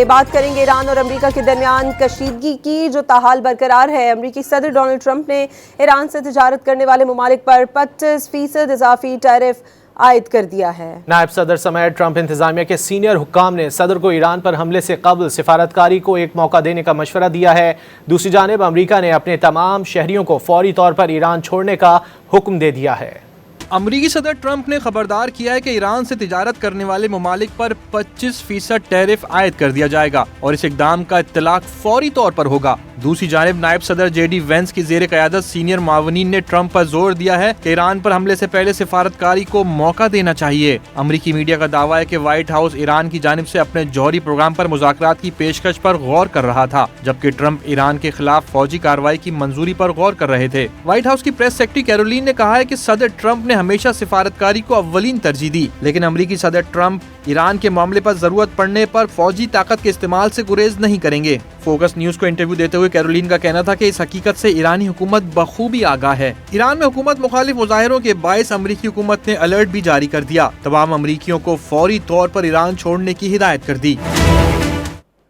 بات کریں گے ایران اور امریکہ کے درمیان کشیدگی کی جو تاحال برقرار ہے۔ امریکی صدر ڈونلڈ ٹرمپ نے ایران سے تجارت کرنے والے ممالک پر 25% اضافی ٹیرف عائد کر دیا ہے۔ نائب صدر سمیت ٹرمپ انتظامیہ کے سینئر حکام نے صدر کو ایران پر حملے سے قبل سفارتکاری کو ایک موقع دینے کا مشورہ دیا ہے۔ دوسری جانب امریکہ نے اپنے تمام شہریوں کو فوری طور پر ایران چھوڑنے کا حکم دے دیا ہے۔ امریکی صدر ٹرمپ نے خبردار کیا ہے کہ ایران سے تجارت کرنے والے ممالک پر 25% ٹیرف عائد کر دیا جائے گا اور اس اقدام کا اطلاق فوری طور پر ہوگا۔ دوسری جانب نائب صدر جے ڈی وینس کی زیر قیادت سینئر معاونین نے ٹرمپ پر زور دیا ہے کہ ایران پر حملے سے پہلے سفارتکاری کو موقع دینا چاہیے۔ امریکی میڈیا کا دعویٰ ہے کہ وائٹ ہاؤس ایران کی جانب سے اپنے جوہری پروگرام پر مذاکرات کی پیشکش پر غور کر رہا تھا، جبکہ ٹرمپ ایران کے خلاف فوجی کارروائی کی منظوری پر غور کر رہے تھے۔ وائٹ ہاؤس کی پریس سیکرٹری کیرولین نے کہا ہے کہ صدر ٹرمپ نے ہمیشہ سفارتکاری کو اولین ترجیح دی، لیکن امریکی صدر ٹرمپ ایران کے معاملے پر ضرورت پڑنے پر فوجی طاقت کے استعمال سے گریز نہیں کریں گے۔ فوکس نیوز کو انٹرویو دیتے ہوئے کیرولین کا کہنا تھا کہ اس حقیقت سے ایرانی حکومت بخوبی آگاہ ہے۔ ایران میں حکومت مخالف مظاہروں کے باعث امریکی حکومت نے الرٹ بھی جاری کر دیا، تمام امریکیوں کو فوری طور پر ایران چھوڑنے کی ہدایت کر دی۔